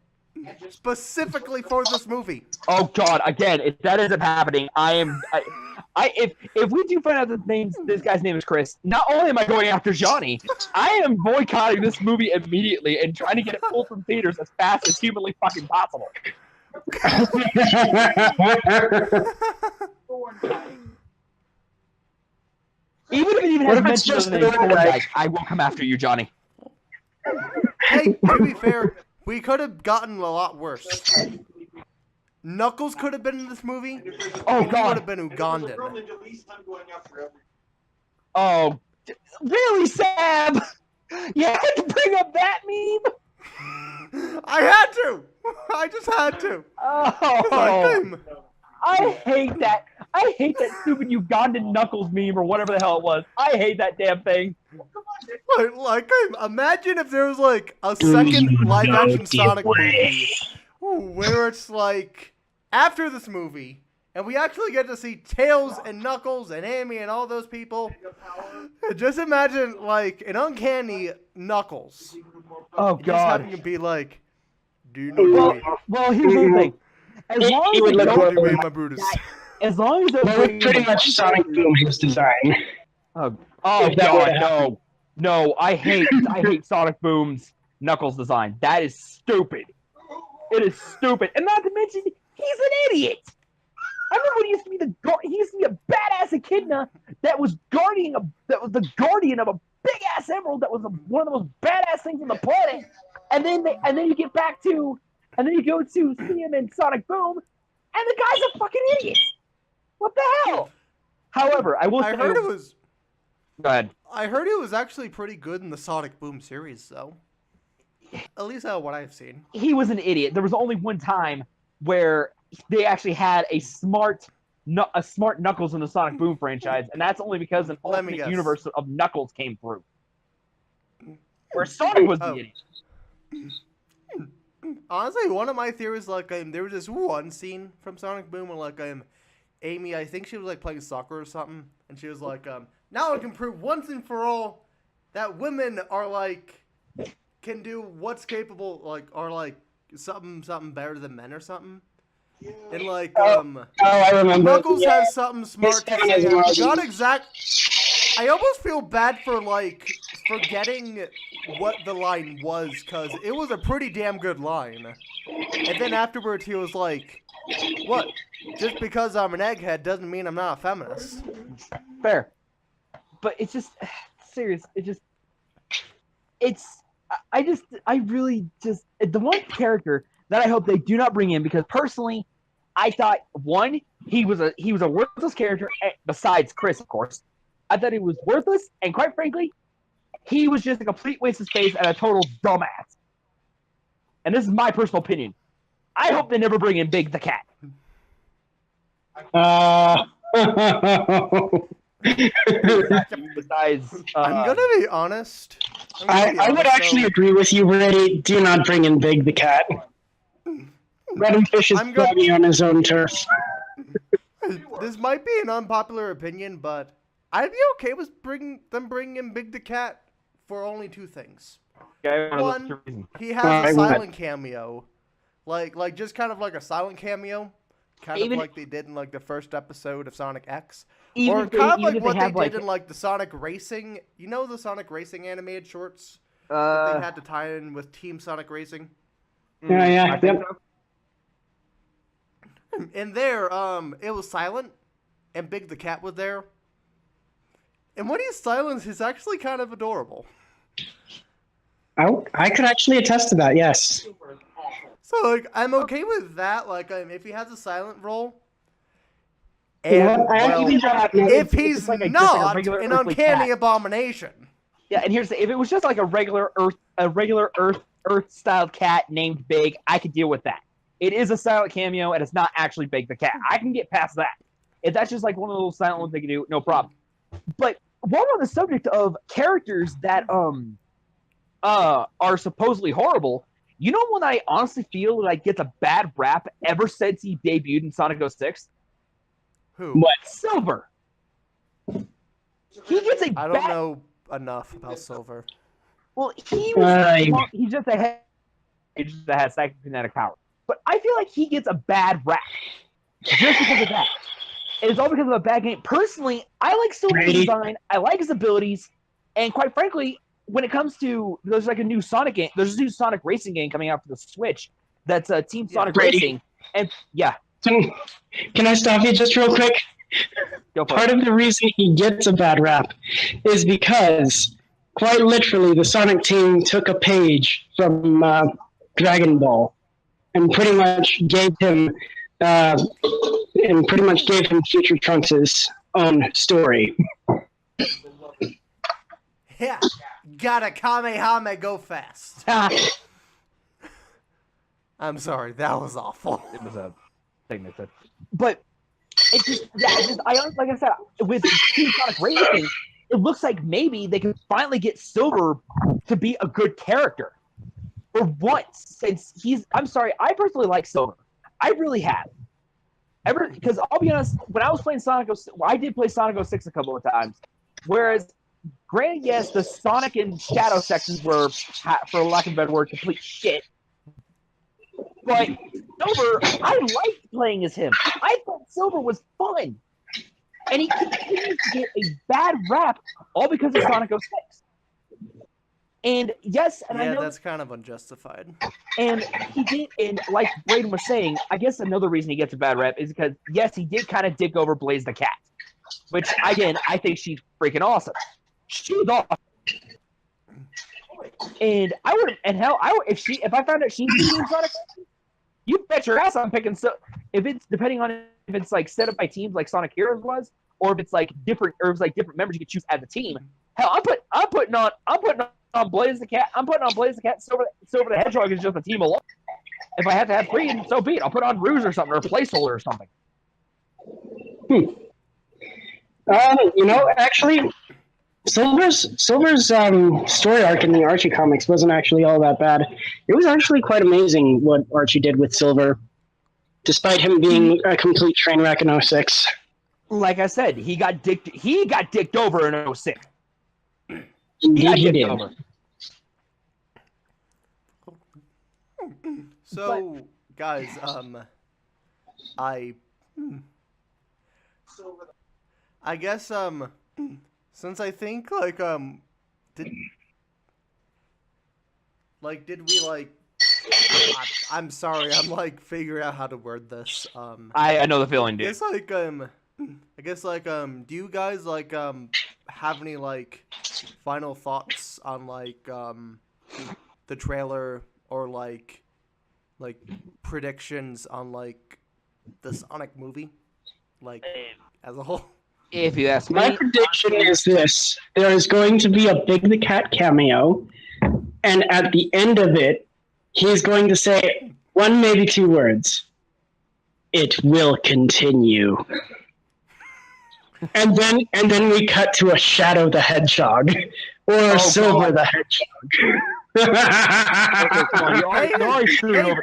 specifically for this movie. Oh God! Again, if that ends up happening, if we do find out that this guy's name is Chris, not only am I going after Johnny, I am boycotting this movie immediately and trying to get it pulled from theaters as fast as humanly fucking possible. Even if it even has mention of the name Thorndike, I will come after you, Johnny. Hey, to be fair, we could have gotten a lot worse. Knuckles could have been in this movie. Oh and God, he would have been Ugandan. Oh, really, Sab? You had to bring up that meme? I had to. I just had to. Oh, I hate that. I hate that stupid Ugandan Knuckles meme or whatever the hell it was. I hate that damn thing. Like, imagine if there was like a second live-action Sonic movie where it's like after this movie, and we actually get to see Tails and Knuckles and Amy and all those people. Just imagine like an uncanny Knuckles. Oh God! Just having to be like, do you know? Well, here's the thing. As long as would look my Brutus. As long as they're pretty much Sonic Boom his design. Oh God, no! I hate Sonic Boom's Knuckles design. That is stupid. It is stupid, and not to mention he's an idiot. I remember when he used to be a badass echidna that was the guardian of a big ass emerald that was one of the most badass things on the planet. And then you get back to, and then you go to see him in Sonic Boom, and the guy's a fucking idiot. What the hell? However, I heard it was. Go ahead. I heard it was actually pretty good in the Sonic Boom series, though. At least out of what I've seen. He was an idiot. There was only one time where they actually had a smart Knuckles in the Sonic Boom franchise, and that's only because an alternate universe of Knuckles came through. Where Sonic was the idiot. Honestly, one of my theories, like, there was this one scene from Sonic Boom where, like, Amy, I think she was like playing soccer or something, and she was like, now I can prove once and for all that women are like can do what's capable, like are like something better than men or something. And like I remember. Knuckles Yeah. has something smart to say. feminism I forgot exact. I almost feel bad for like forgetting what the line was, because it was a pretty damn good line. And then afterwards he was like, what? Just because I'm an egghead doesn't mean I'm not a feminist. Fair. But it's just serious. I really just the one character that I hope they do not bring in, because personally, I thought one, he was a worthless character besides Chris, of course. I thought he was worthless, and quite frankly, he was just a complete waste of space and a total dumbass. And this is my personal opinion. I hope they never bring in Big the Cat. Besides, I'm gonna be honest. I would actually agree with you, Brady. Do not bring in Big the Cat. Let him fish his body on his own turf. This might be an unpopular opinion, but I'd be okay with bringing in Big the Cat for only two things. One, he has a silent cameo, like just kind of like a silent cameo, kind of like they did in like the first episode of Sonic X, or kind of like what they did in like the Sonic Racing. You know the Sonic Racing animated shorts that they had to tie in with Team Sonic Racing. Yeah. And there, it was silent, and Big the Cat was there. And when he's silent, he's actually kind of adorable. I could actually attest to that, yes. So, like, I'm okay with that, like, if he has a silent role. And, if he's like not an uncanny abomination. Yeah, and here's if it was just like a regular Earth-style cat named Big, I could deal with that. It is a silent cameo, and it's not actually Big the Cat. I can get past that. If that's just like one of those silent ones they can do, no problem. But while on the subject of characters that are supposedly horrible, you know when I honestly feel like gets a bad rap ever since he debuted in Sonic 06? Who? What? Silver. He gets I don't know enough about Silver. Well, he's just a head that has psychokinetic power. But I feel like he gets a bad rap just because of that. It's all because of a bad game. Personally, I like Silver's design. I like his abilities, and quite frankly, when it comes to there's a new Sonic Racing game coming out for the Switch. That's Team Sonic Racing, and yeah. Can I stop you just real quick? Part of the reason he gets a bad rap is because, quite literally, the Sonic team took a page from Dragon Ball and pretty much gave him Future Trunks' own story. Yeah, gotta Kamehame go fast. I'm sorry, that was awful. It was a thing that said, but it just like I said, with Team Sonic Racing, it looks like maybe they can finally get Silver to be a good character. For once, since I'm sorry, I personally like Silver. I really have. Because I'll be honest, when I was playing Sonic 06, I did play Sonic 06 a couple of times. Whereas, granted, yes, the Sonic and Shadow sections were, for lack of a better word, complete shit. But Silver, I liked playing as him. I thought Silver was fun. And he continues to get a bad rap all because of Sonic 06. And yes, and I know that's kind of unjustified. And he did, and like Braden was saying, I guess another reason he gets a bad rep is because yes, he did kind of dick over Blaze the Cat, which again I think she's freaking awesome. She's awesome, and I would, and hell, if I found out she's beating Sonic, you bet your ass I'm picking. So if it's depending on if it's like set up by teams like Sonic Heroes was, or if it's like different, or if it's like different members you could choose as a team. Hell, I'm putting on Blaze the Cat. I'm putting on Blaze the Cat. Silver the Hedgehog is just a team alone. If I have to have three, so be it. I'll put on Rouge or something, or Placeholder or something. Actually, Silver's story arc in the Archie comics wasn't actually all that bad. It was actually quite amazing what Archie did with Silver. despite him being a complete train wreck in '06. Like I said, he got dicked over in '06. Indeed, he did. Over. So, guys, I guess, since I think, like, did we, like, I'm sorry, I'm, like, figuring out how to word this, I know the feeling, dude. I guess, do you guys, like, have any, like, final thoughts on, like, the trailer, or, like, predictions on, like, the Sonic movie, like, as a whole? If you ask me, My prediction is this: there is going to be a Big the Cat cameo, and at the end of it, he's going to say one, maybe two words. It will continue. And then we cut to a Shadow the Hedgehog or Silver the Hedgehog. okay, come on,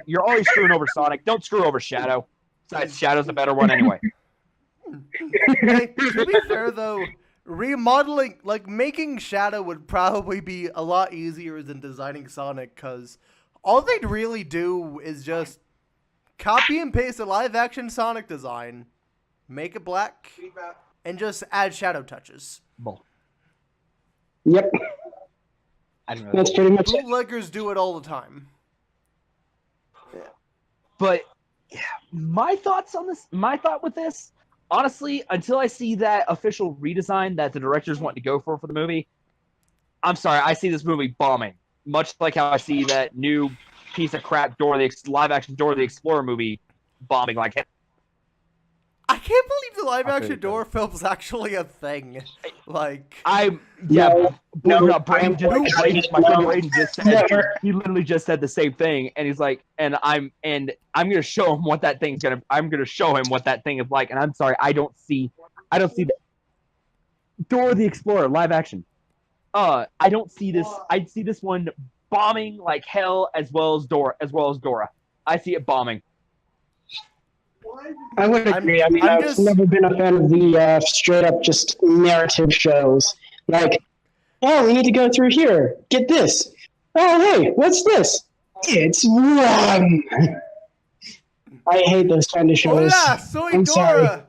you're always screwing over Sonic. Don't screw over Shadow. Besides, Shadow's the better one anyway. Hey, to be fair though, remodeling, like, making Shadow would probably be a lot easier than designing Sonic, because all they'd really do is just copy and paste a live action Sonic design, make it black, and just add shadow touches. Yep. I don't know. That's pretty much it. Bootleggers do it all the time. But my thought with this, honestly, until I see that official redesign that the directors want to go for the movie, I'm sorry, I see this movie bombing. Much like how I see that new piece of crap live-action Dora the Explorer movie bombing like hell. I can't believe the live-action Dora film's actually a thing. Like, My friend Braden just said, he literally just said the same thing, and he's like, I'm gonna show him what that thing is like, and I'm sorry, I don't see that Dora the Explorer live action. I don't see this. I see this one bombing like hell, as well as Dora. I see it bombing. I would agree. I've never been a fan of the straight up just narrative shows. Like, oh, we need to go through here. Get this. Oh, hey, what's this? It's wrong. I hate those kind of shows. Hola, soy I'm Dora. sorry.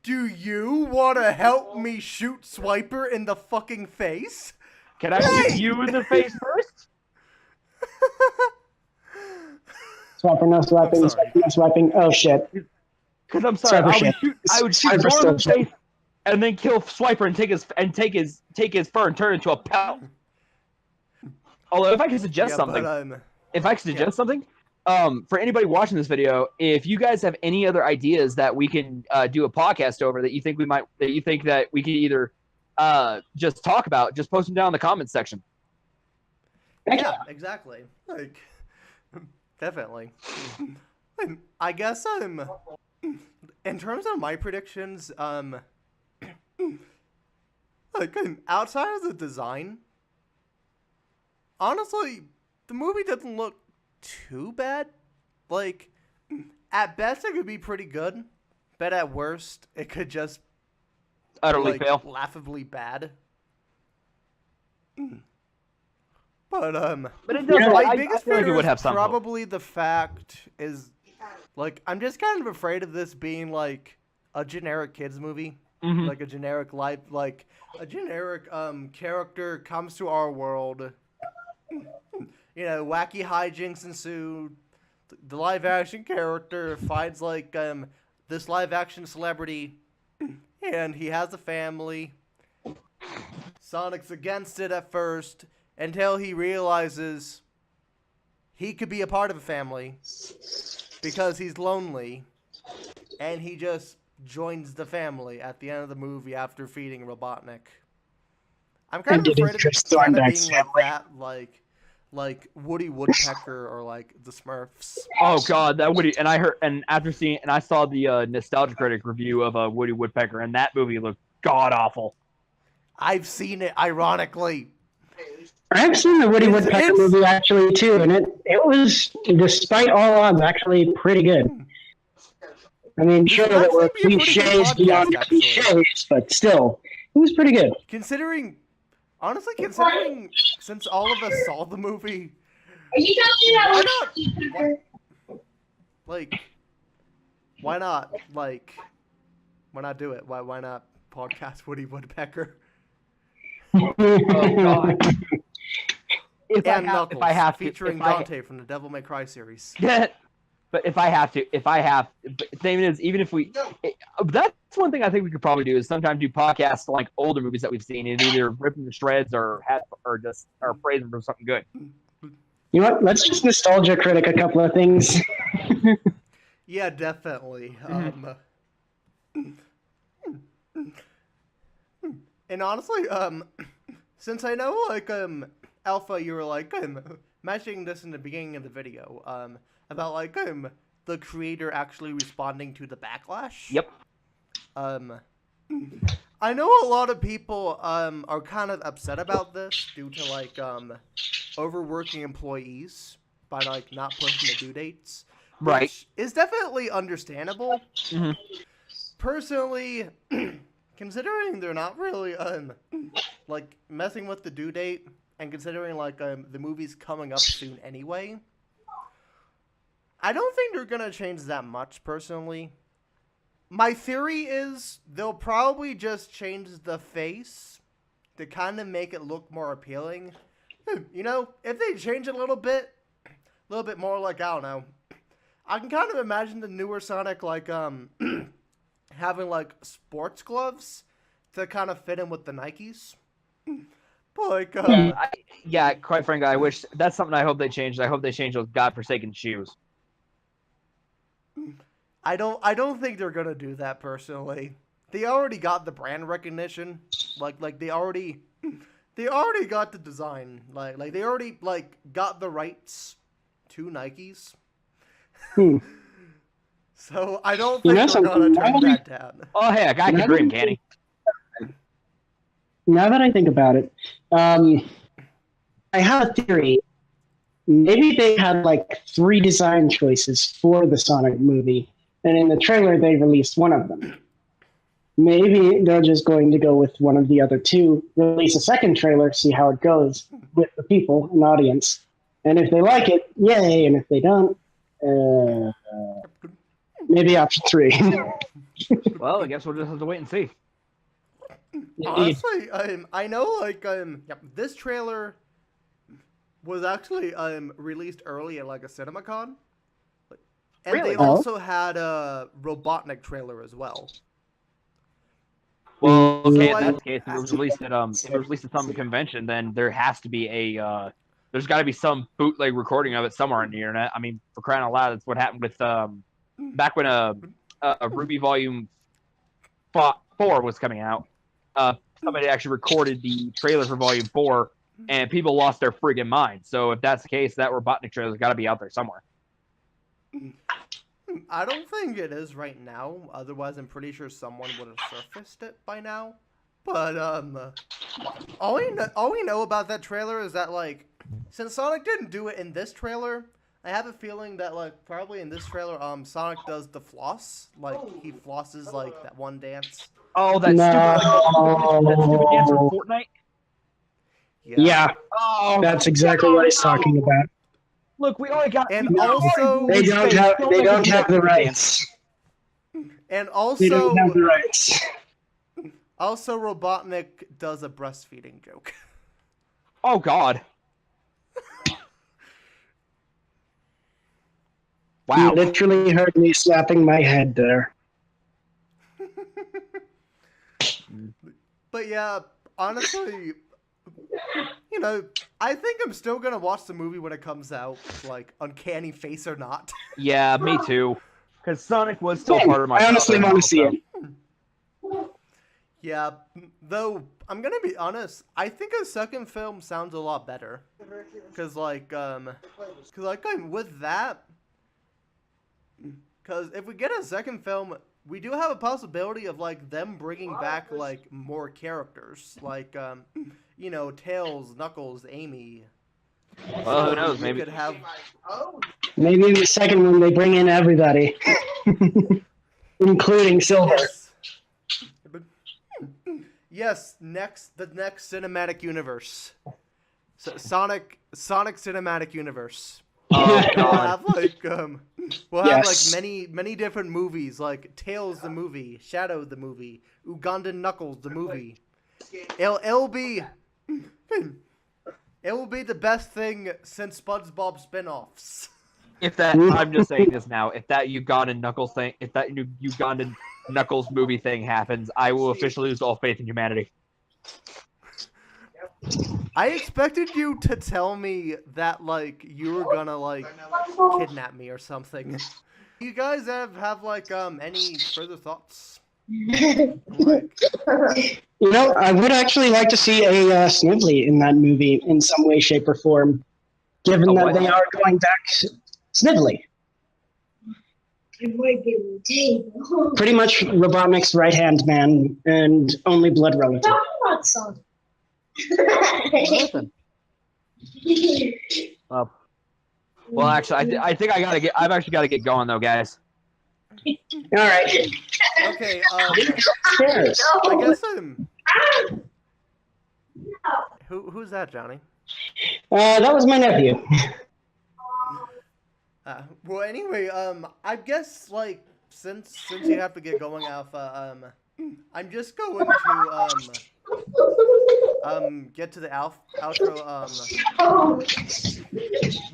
Do you want to help me shoot Swiper in the fucking face? Can I shoot you in the face first? Swiper, no swiping. Swiper, no swiping. Oh, shit. Because I'm sorry, Swiper I would shoot Dora in the face and then kill Swiper and take his fur and turn it into a pelt. Although, if I could suggest something, for anybody watching this video, if you guys have any other ideas that we can do a podcast over that you think that we could either just talk about, just post them down in the comments section. Yeah, exactly. Like, definitely. I guess in terms of my predictions, like, outside of the design, honestly, the movie doesn't look too bad. Like, at best it could be pretty good, but at worst it could just Utterly fail. Laughably bad. But it does. my biggest feel like it fear would is have some hope. probably the fact is, like, I'm just kind of afraid of this being like a generic kids movie, like a generic character comes to our world, wacky hijinks ensue. The live action character finds like this live action celebrity, and he has a family. Sonic's against it at first, until he realizes he could be a part of a family because he's lonely, and he just joins the family at the end of the movie after feeding Robotnik. I'm kind of afraid of it kind of being like that, like Woody Woodpecker or like the Smurfs. Oh god, that Woody, and I saw the Nostalgia Critic review of Woody Woodpecker, and that movie looked god awful. I've seen it, ironically. I've seen the Woody Woodpecker movie actually too, and it was, despite all odds, actually pretty good. I mean, sure, there were actually be a pretty good cliches beyond podcast, actually. cliches, but still, it was pretty good. Considering since all of us saw the movie, why not? Why not do it? Why not podcast Woody Woodpecker Oh God. and Knuckles if I have to, featuring Dante from the Devil May Cry series? But if I have, but the thing is, even if that's one thing I think we could probably do is sometimes do podcasts like older movies that we've seen and either rip them to shreds or praise them for something good. You know what? Let's just nostalgia critic a couple of things. Yeah, definitely. And honestly, since I know, like, Alpha, you were like, mentioning this in the beginning of the video, about like, the creator actually responding to the backlash. Yep. I know a lot of people, are kind of upset about this due to like, overworking employees by like not pushing the due dates. Right. Which is definitely understandable. Mm-hmm. Personally, considering they're not really like messing with the due date, and considering like the movie's coming up soon anyway, I don't think they're gonna change that much. Personally, my theory is they'll probably just change the face to kind of make it look more appealing. You know, if they change it a little bit more, like, I don't know, I can kind of imagine the newer Sonic like having like sports gloves to kind of fit in with the Nikes. But like, yeah, quite frankly, I wish that's something I hope they changed. I hope they change those godforsaken shoes. I don't think they're gonna do that personally. They already got the brand recognition. Like they already got the design. Like they already like got the rights to Nikes. So I don't think they're gonna turn that down. Oh heck, I can dream, Kenny. Now that I think about it, I have a theory. Maybe they had like 3 design choices for the Sonic movie, and in the trailer they released one of them. Maybe they're just going to go with one of the other 2, release a second trailer, see how it goes with the people and audience. And if they like it, yay, and if they don't, maybe option 3. Well, I guess we'll just have to wait and see. Honestly, I know like this trailer was actually released early at like a CinemaCon, and Really? they also had a Robotnik trailer as well. Well, okay, So in that case, if it was released at some convention, then there has to be there's got to be some bootleg recording of it somewhere on the internet. I mean, for crying out loud, that's what happened with back when a Ruby Volume 4 was coming out. Somebody actually recorded the trailer for Volume 4, and people lost their friggin' mind. So if that's the case, that Robotnik trailer's got to be out there somewhere. I don't think it is right now. Otherwise, I'm pretty sure someone would have surfaced it by now. But all we know about that trailer is that like, since Sonic didn't do it in this trailer, I have a feeling that like probably in this trailer, Sonic does the floss. Like he flosses like that one dance. Oh, that stupid dance from Fortnite. Yeah. Oh, That's exactly what he's talking about. Look, we only got. And also, They don't have the rights. And They don't have the also, rights. also Robotnik does a breastfeeding joke. Oh God. Wow. You literally heard me slapping my head there. But yeah, honestly, you know, I think I'm still gonna watch the movie when it comes out, like Uncanny Face or not. Yeah, me too. Because Sonic was still part of my. I honestly want to see it. Yeah, though I'm gonna be honest, I think a second film sounds a lot better. Cause like with that, cause if we get a second film, we do have a possibility of like them bringing back like more characters, like you know, Tails, Knuckles, Amy. Well, who knows? Maybe could have. Maybe in the second one they bring in everybody. including silver. Yes. Yes, the next cinematic universe. Sonic cinematic universe. Oh We'll God. have like Yes. many different movies, like Tails the movie, Shadow the movie, Ugandan Knuckles the movie. It'll be the best thing since SpongeBob spin-offs. If that, I'm just saying this now. If that Ugandan Knuckles movie thing happens, I will officially lose all faith in humanity. I expected you to tell me that like you were gonna like kidnap me or something. You guys have like any further thoughts? Like, I would actually like to see a Snively in that movie in some way, shape, or form, given that they are going back. Snively. Pretty much Robotnik's right-hand man and only blood relative. Listen. Well, actually, I think I've actually got to get going though, guys. All right. okay, Cheers. I guess who's that, Johnny? That was my nephew. Well, anyway, I guess like since you have to get going, Alpha, I'm just going to get to the outro.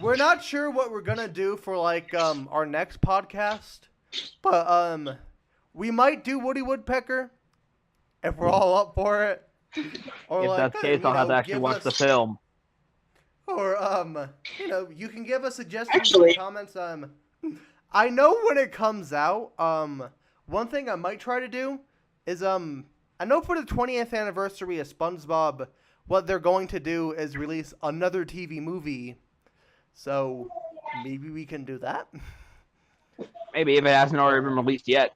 We're not sure what we're gonna do for like our next podcast, but we might do Woody Woodpecker if we're all up for it. Or If like, that's the case, I'll have to actually watch the film. Or you can give us suggestions in the comments. I know when it comes out, one thing I might try to do is I know for the 20th anniversary of SpongeBob, what they're going to do is release another TV movie. So maybe we can do that. Maybe if it hasn't already been released yet.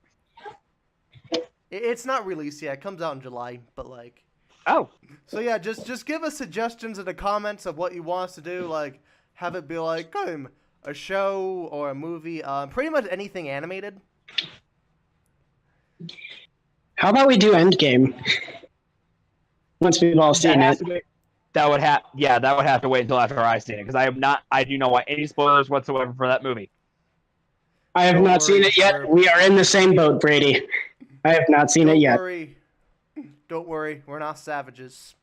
It's not released yet. It comes out in July, but like. Oh. So yeah, just give us suggestions in the comments of what you want us to do. Like, have it be like a show or a movie. Pretty much anything animated. How about we do Endgame? Once we've all seen it. That would have to wait until after I've seen it, because I do not want any spoilers whatsoever for that movie. I have not seen it yet. We are in the same boat, Brady. I have not seen it yet. Don't worry, we're not savages.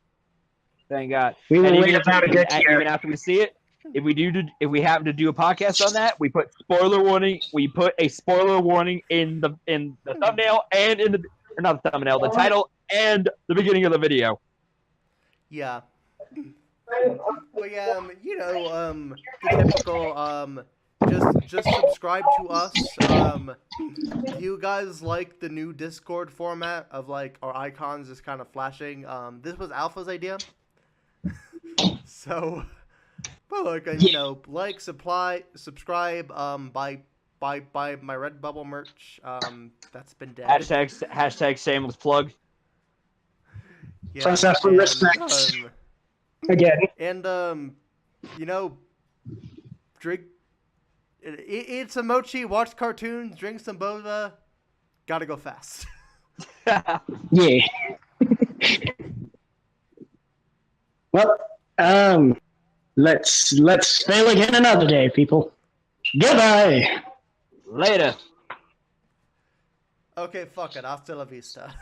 Thank God. We will wait about a good year. Even after we see it, if we happen to do a podcast on that, we put spoiler warning. We put a spoiler warning in the thumbnail and in the not the thumbnail, the title and the beginning of the video. Yeah. But yeah, the typical just subscribe to us. Do you guys like the new Discord format of like our icons just kind of flashing? This was Alpha's idea. So, but like like, subscribe. Buy my Redbubble merch. That's been dead. Hashtag shameless plug. Yeah, Plus that for respect. Again. And drink. Eat some mochi, watch cartoons, drink some boba. Gotta go fast. Yeah. Well, let's fail again another day, people. Goodbye. Later. Okay, fuck it. Hasta la vista.